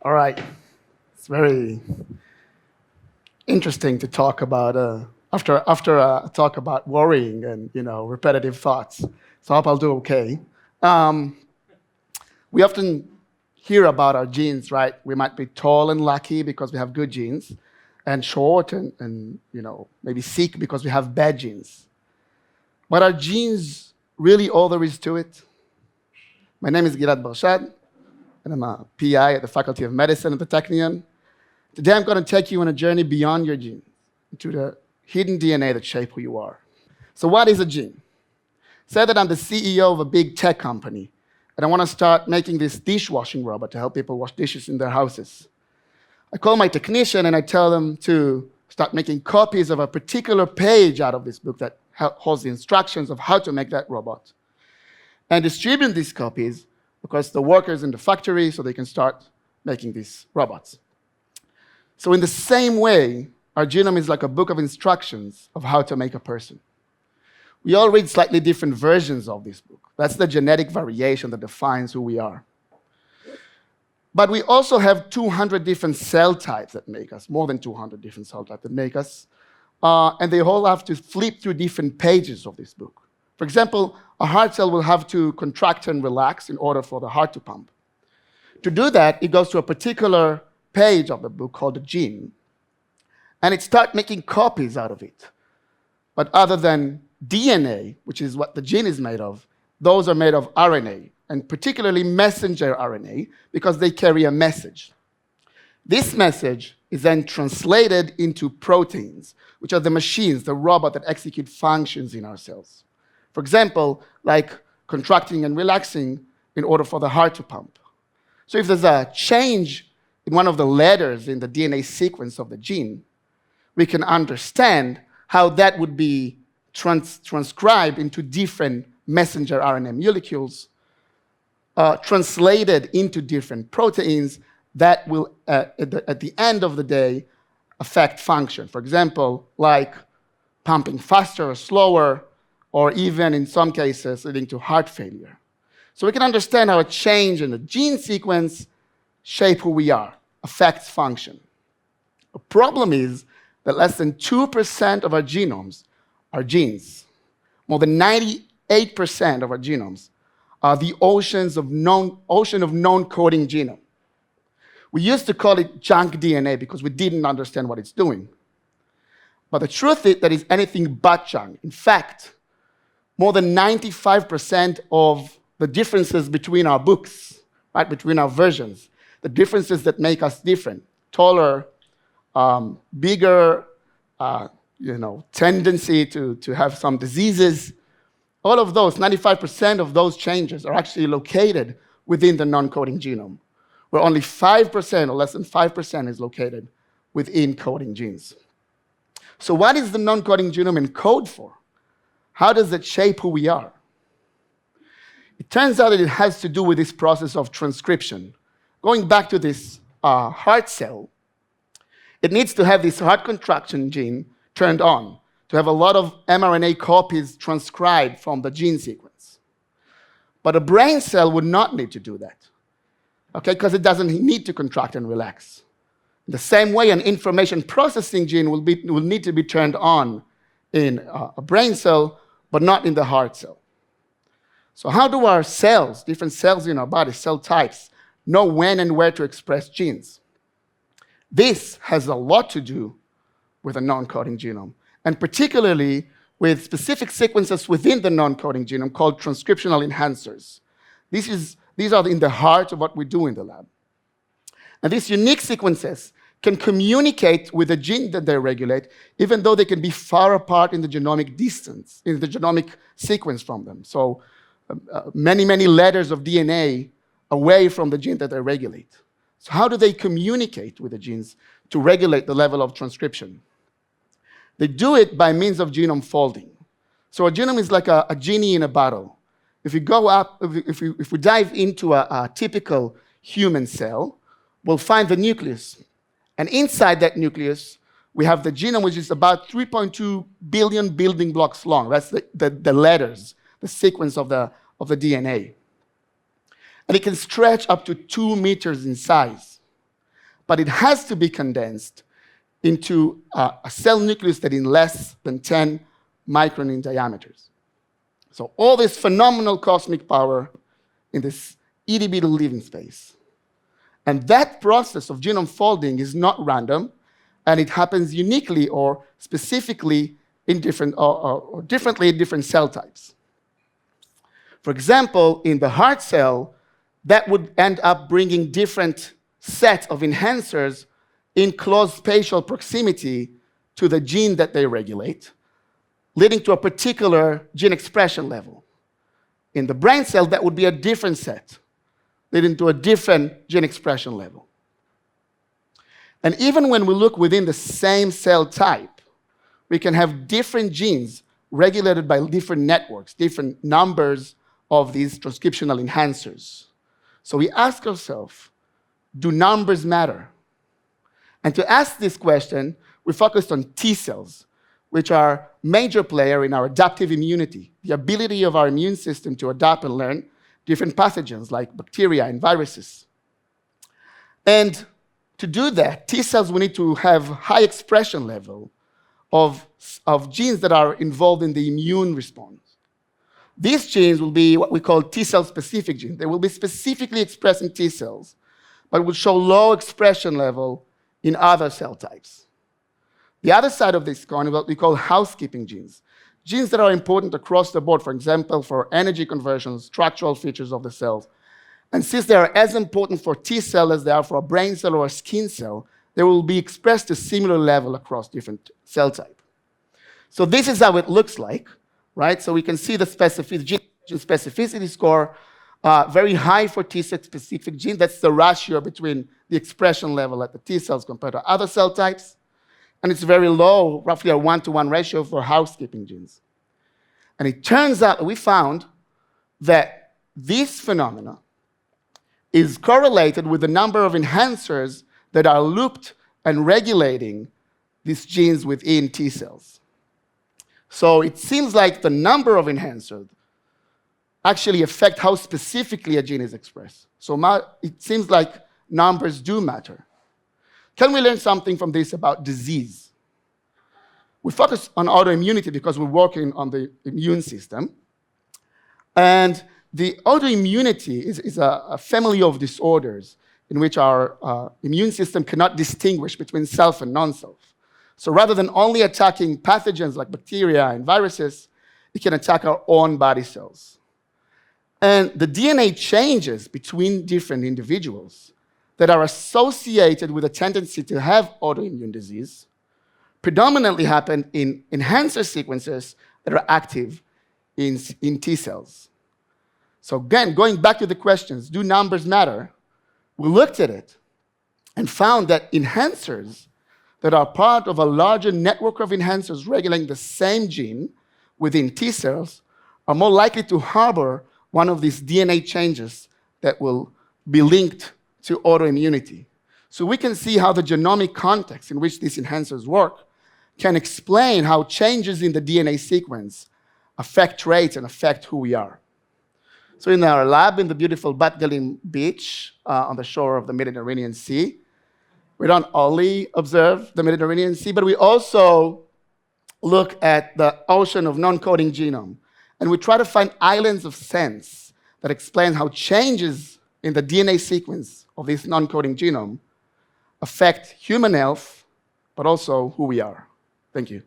All right. It's very interesting to talk about after a talk about worrying and repetitive thoughts. So I hope I'll do okay. Um, we often hear about our genes, right? We might be tall and lucky because we have good genes, and short and maybe sick because we have bad genes. But are genes really all there is to it? My name is Gilad Barshad, and I'm a PI at the Faculty of Medicine at the Technion. Today I'm going to take you on a journey beyond your genes, into the hidden DNA that shape who you are. So what is a gene? Say that I'm the CEO of a big tech company, and I want to start making this dishwashing robot to help people wash dishes in their houses. I call my technician and I tell them to start making copies of a particular page out of this book that holds the instructions of how to make that robot, and distribute these copies because the workers in the factory so they can start making these robots. So in the same way, our genome is like a book of instructions of how to make a person. We all read slightly different versions of this book. That's the genetic variation that defines who we are. But we also have 200 different cell types that make us, more than 200 different cell types that make us, and they all have to flip through different pages of this book. For example, a heart cell will have to contract and relax in order for the heart to pump. To do that, it goes to a particular page of the book called the gene, and it starts making copies out of it. But other than DNA, which is what the gene is made of, those are made of RNA, and particularly messenger RNA, because they carry a message. This message is then translated into proteins, which are the machines, the robot that execute functions in our cells. For example, like contracting and relaxing in order for the heart to pump. So if there's a change in one of the letters in the DNA sequence of the gene, we can understand how that would be transcribed into different messenger RNA molecules, translated into different proteins that will, at the end of the day, affect function. For example, like pumping faster or slower, or even in some cases leading to heart failure. So we can understand how a change in the gene sequence shape who we are, affects function. The problem is that less than 2% of our genomes are genes. More than 98% of our genomes are the ocean of non-coding genome. We used to call it junk DNA because we didn't understand what it's doing. But the truth is that it's anything but junk. In fact, more than 95% of the differences between our books, right, between our versions, the differences that make us different, taller, bigger, tendency to have some diseases, all of those, 95% of those changes are actually located within the non-coding genome, where only 5% or less than 5% is located within coding genes. So what is the non-coding genome encode for? How does it shape who we are? It turns out that it has to do with this process of transcription. Going back to this heart cell, it needs to have this heart contraction gene turned on to have a lot of mRNA copies transcribed from the gene sequence. But a brain cell would not need to do that, okay, because it doesn't need to contract and relax. In the same way, an information processing gene will need to be turned on in a brain cell, but not in the heart cell. So how do our cells, different cells in our body, cell types, know when and where to express genes? This has a lot to do with a non-coding genome, and particularly with specific sequences within the non-coding genome called transcriptional enhancers. These are in the heart of what we do in the lab. And these unique sequences can communicate with the gene that they regulate, even though they can be far apart in the genomic distance, in the genomic sequence from them. So many letters of DNA away from the gene that they regulate. So how do they communicate with the genes to regulate the level of transcription? They do it by means of genome folding. So a genome is like a genie in a bottle. If we dive into a typical human cell, we'll find the nucleus. And inside that nucleus, we have the genome, which is about 3.2 billion building blocks long. That's the letters, the sequence of the DNA. And it can stretch up to 2 meters in size. but it has to be condensed into a cell nucleus that is less than 10 micron in diameters. So all this phenomenal cosmic power in this itty-bitty living space. And that process of genome folding is not random, and it happens uniquely or specifically in different, or differently in different cell types. For example, in the heart cell, that would end up bringing different sets of enhancers in close spatial proximity to the gene that they regulate, leading to a particular gene expression level. In the brain cell, that would be a different set, leading to a different gene expression level. And even when we look within the same cell type, we can have different genes regulated by different networks, different numbers of these transcriptional enhancers. So we ask ourselves, do numbers matter? And to ask this question, we focused on T cells, which are a major player in our adaptive immunity, the ability of our immune system to adapt and learn different pathogens like bacteria and viruses. And to do that, T cells will need to have high expression level of genes that are involved in the immune response. These genes will be what we call T-cell specific genes. They will be specifically expressed in T cells, but will show low expression level in other cell types. The other side of this coin is what we call housekeeping genes, genes that are important across the board, for example, for energy conversion, structural features of the cells. And since they are as important for T cell as they are for a brain cell or a skin cell, they will be expressed to similar level across different cell types. So this is how it looks like, right? So we can see the gene specificity score, very high for T-cell specific gene. That's the ratio between the expression level at the T cells compared to other cell types. And it's very low, roughly a 1-to-1 ratio for housekeeping genes. And it turns out we found that this phenomena is correlated with the number of enhancers that are looped and regulating these genes within T cells. So it seems like the number of enhancers actually affect how specifically a gene is expressed. So it seems like numbers do matter. Can we learn something from this about disease? We focus on autoimmunity because we're working on the immune system. And the autoimmunity is a family of disorders in which our immune system cannot distinguish between self and non-self. So rather than only attacking pathogens like bacteria and viruses, it can attack our own body cells. And the DNA changes between different individuals that are associated with a tendency to have autoimmune disease predominantly happen in enhancer sequences that are active in T cells. So again, going back to the questions, do numbers matter? We looked at it and found that enhancers that are part of a larger network of enhancers regulating the same gene within T cells are more likely to harbor one of these DNA changes that will be linked to autoimmunity. So we can see how the genomic context in which these enhancers work can explain how changes in the DNA sequence affect traits and affect who we are. So in our lab in the beautiful Bat Galim beach on the shore of the Mediterranean Sea, we don't only observe the Mediterranean Sea, but we also look at the ocean of non-coding genome. And we try to find islands of sense that explain how changes in the DNA sequence of this non-coding genome affect human health, but also who we are. Thank you.